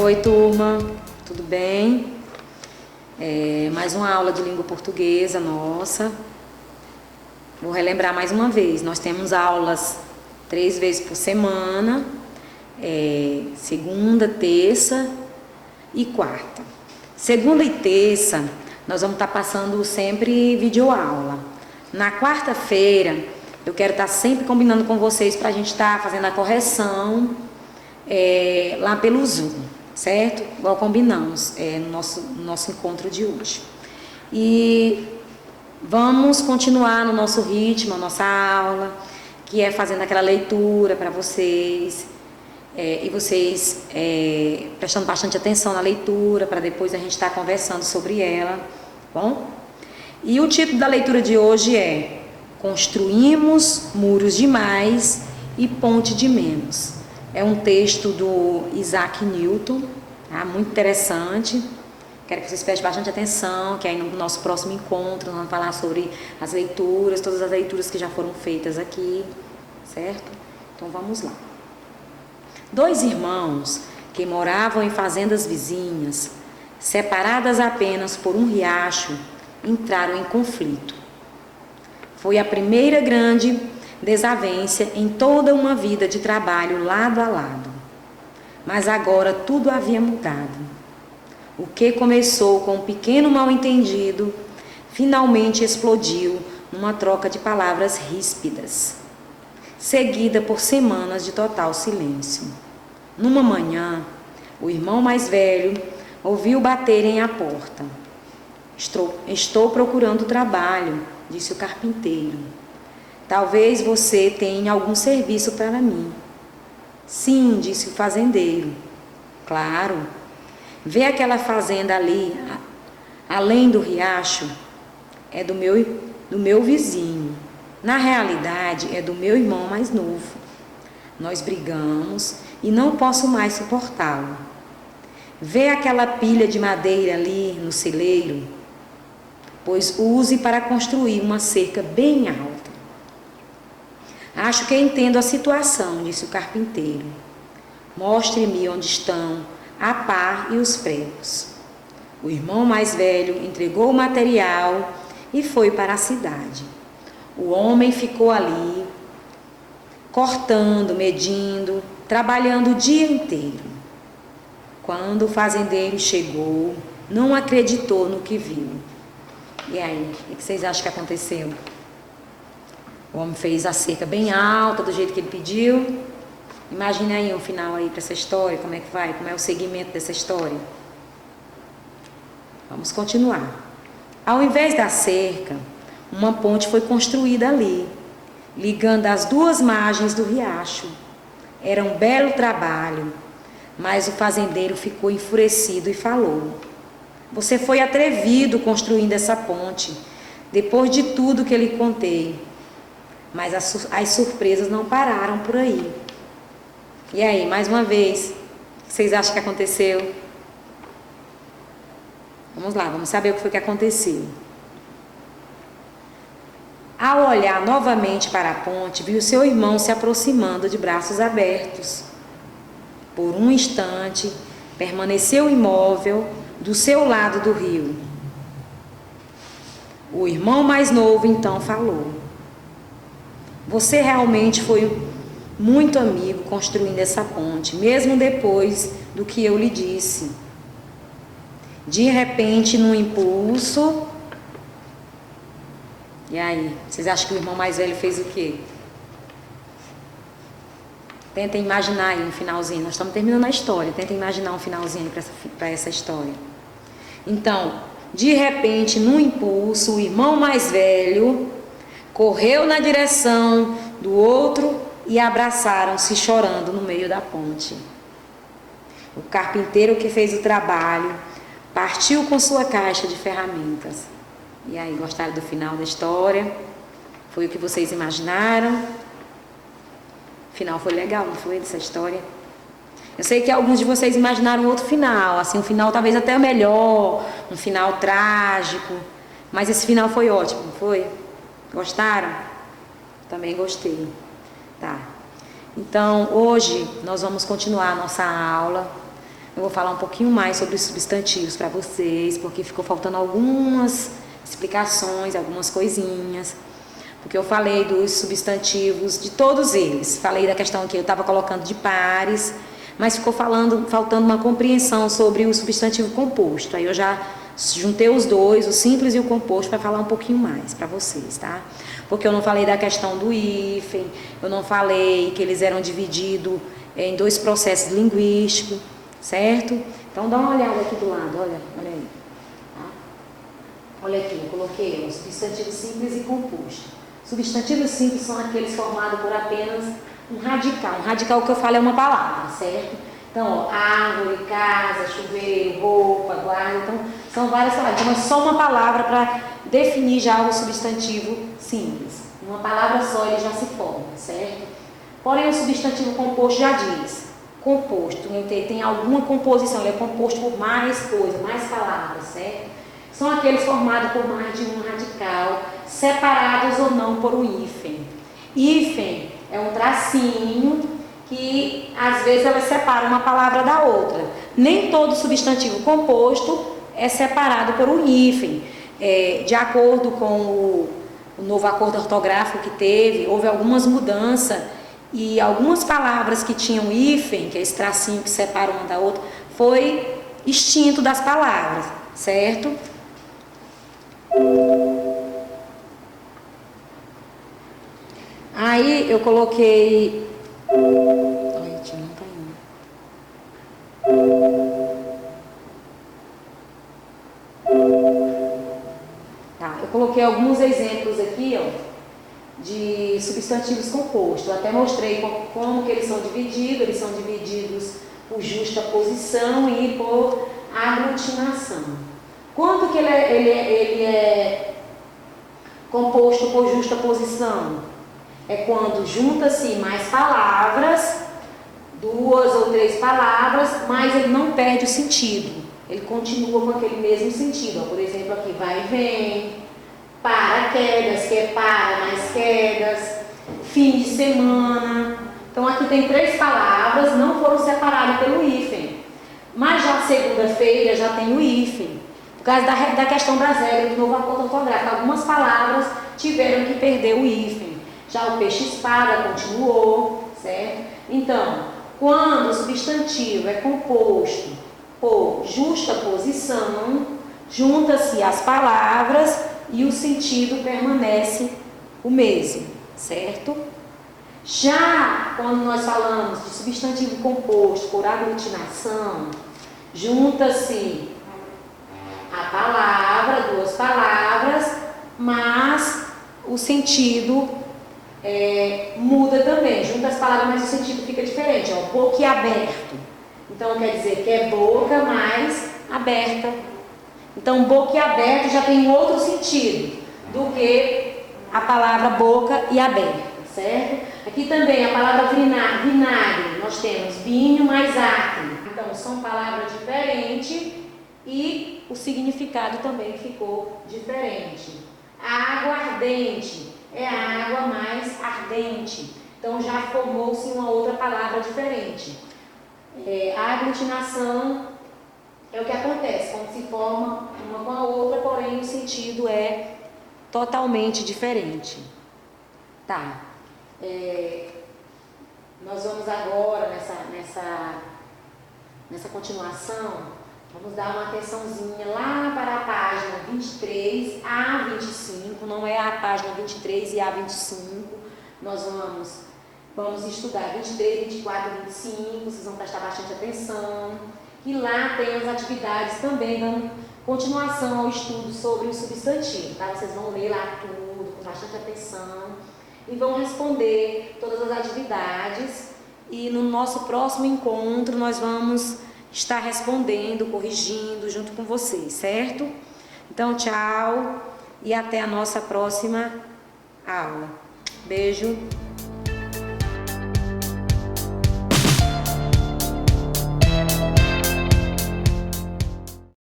Oi, turma, tudo bem? Mais uma aula de língua portuguesa nossa. Vou relembrar mais uma vez, nós temos aulas 3 vezes por semana, segunda, terça e quarta. Segunda e terça, nós vamos estar passando sempre videoaula. Na quarta-feira, eu quero estar sempre combinando com vocês para a gente estar fazendo a correção lá pelo Zoom, certo? Igual combinamos no nosso encontro de hoje. E vamos continuar no nosso ritmo, a nossa aula, que é fazendo aquela leitura para vocês, e vocês prestando bastante atenção na leitura, para depois a gente estar conversando sobre ela, bom? E o título da leitura de hoje é Construímos muros de mais e ponte de menos. É um texto do Isaac Newton, tá? Muito interessante. Quero que vocês prestem bastante atenção, que aí no nosso próximo encontro nós vamos falar sobre as leituras, todas as leituras que já foram feitas aqui, certo? Então vamos lá. 2 irmãos que moravam em fazendas vizinhas, separadas apenas por um riacho, entraram em conflito. Foi a primeira grande desavença em toda uma vida de trabalho lado a lado. Mas agora tudo havia mudado. O que começou com um pequeno mal-entendido, finalmente explodiu numa troca de palavras ríspidas, seguida por semanas de total silêncio. Numa manhã, o irmão mais velho ouviu baterem à porta. Estou procurando trabalho, disse o carpinteiro. Talvez você tenha algum serviço para mim. Sim, disse o fazendeiro. Claro. Vê aquela fazenda ali, além do riacho? É do meu vizinho. Na realidade, é do meu irmão mais novo. Nós brigamos e não posso mais suportá-lo. Vê aquela pilha de madeira ali no celeiro? Pois use para construir uma cerca bem alta. Acho que entendo a situação, disse o carpinteiro. Mostre-me onde estão a pá e os pregos. O irmão mais velho entregou o material e foi para a cidade. O homem ficou ali, cortando, medindo, trabalhando o dia inteiro. Quando o fazendeiro chegou, não acreditou no que viu. E aí, o que vocês acham que aconteceu? O homem fez a cerca bem alta, do jeito que ele pediu. Imagine aí um final aí para essa história, como é que vai, como é o segmento dessa história. Vamos continuar. Ao invés da cerca, uma ponte foi construída ali, ligando as 2 margens do riacho. Era um belo trabalho, mas o fazendeiro ficou enfurecido e falou: Você foi atrevido construindo essa ponte, depois de tudo que lhe contei. Mas as surpresas não pararam por aí. E aí, mais uma vez, o que vocês acham que aconteceu? Vamos lá, vamos saber o que foi que aconteceu. Ao olhar novamente para a ponte, viu seu irmão se aproximando de braços abertos. Por um instante, permaneceu imóvel do seu lado do rio. O irmão mais novo então falou: Você realmente foi muito amigo construindo essa ponte, mesmo depois do que eu lhe disse. De repente, num impulso... E aí, vocês acham que o irmão mais velho fez o quê? Tentem imaginar aí um finalzinho. Nós estamos terminando a história. Tentem imaginar um finalzinho para essa história. Então, de repente, num impulso, o irmão mais velho correu na direção do outro e abraçaram-se chorando no meio da ponte. O carpinteiro que fez o trabalho partiu com sua caixa de ferramentas. E aí, gostaram do final da história? Foi o que vocês imaginaram? O final foi legal, não foi, dessa história? Eu sei que alguns de vocês imaginaram outro final, assim, um final talvez até melhor, um final trágico, mas esse final foi ótimo, não foi? Gostaram? Também gostei. Tá. Então, hoje nós vamos continuar a nossa aula eu vou falar um pouquinho mais sobre os substantivos para vocês, porque ficou faltando algumas explicações, algumas coisinhas. Porque eu falei dos substantivos de todos eles. Falei da questão que eu estava colocando de pares, mas ficou faltando uma compreensão sobre o substantivo composto. Aí eu já juntei os dois, o simples e o composto, para falar um pouquinho mais para vocês, tá? Porque eu não falei da questão do hífen, eu não falei que eles eram divididos em dois processos linguísticos, certo? Então dá uma olhada aqui do lado, olha aí. Tá? Olha aqui, eu coloquei o substantivo simples e composto. Substantivos simples são aqueles formados por apenas um radical. Um radical que eu falo é uma palavra, certo? Então, ó, árvore, casa, chuveiro, roupa, guarda. Então, são várias palavras. Então, é só uma palavra para definir já o substantivo simples. Uma palavra só ele já se forma, certo? Porém, o substantivo composto já diz. Composto, tem alguma composição, ele é composto por mais coisas, mais palavras, certo? São aqueles formados por mais de um radical, separados ou não por um hífen. Hífen é um tracinho que às vezes ela separa uma palavra da outra. Nem todo substantivo composto é separado por um hífen. De acordo com o novo acordo ortográfico que teve, houve algumas mudanças e algumas palavras que tinham hífen, que é esse tracinho que separa uma da outra, foi extinto das palavras, certo? Aí eu coloquei. Ai, tia, não tá indo. Tá, eu coloquei alguns exemplos aqui, ó, de substantivos compostos. Eu até mostrei como que eles são divididos. Eles são divididos por justa posição e por aglutinação. Quando que ele é composto por justa posição? É quando junta-se mais palavras, 2 ou 3 palavras, mas ele não perde o sentido. Ele continua com aquele mesmo sentido. Ó, por exemplo, aqui vai e vem, paraquedas, que é para mais quedas, fim de semana. Então aqui tem 3 palavras, não foram separadas pelo hífen. Mas já segunda-feira já tem o hífen. Por causa da questão das regras do novo acordo ortográfico, algumas palavras tiveram que perder o hífen. Já o peixe-espada continuou, certo? Então, quando o substantivo é composto por justa posição, junta-se as palavras e o sentido permanece o mesmo, certo? Já quando nós falamos de substantivo composto por aglutinação, junta-se a palavra, 2 palavras, mas o sentido muda também. Junta as palavras, mas o sentido fica diferente. Ó, boquiaberto. Então quer dizer que é boca mais aberta. Então boquiaberto já tem outro sentido do que a palavra boca e aberta, certo? Aqui também a palavra vinagre. Nós temos vinho mais acre. Então são palavras diferentes e o significado também ficou diferente. Água ardente é a água mais ardente. Então já formou-se uma outra palavra diferente. A aglutinação é o que acontece, quando se forma uma com a outra, porém o sentido é totalmente diferente. Tá. Nós vamos agora, nessa continuação, vamos dar uma atençãozinha lá para a página 23 a 25, não é a página 23 e a 25, nós vamos estudar 23, 24 e 25, vocês vão prestar bastante atenção, e lá tem as atividades também dando continuação ao estudo sobre o substantivo, tá? Vocês vão ler lá tudo, com bastante atenção, e vão responder todas as atividades, e no nosso próximo encontro nós vamos estar respondendo, corrigindo junto com vocês, certo? Então, tchau e até a nossa próxima aula. Beijo.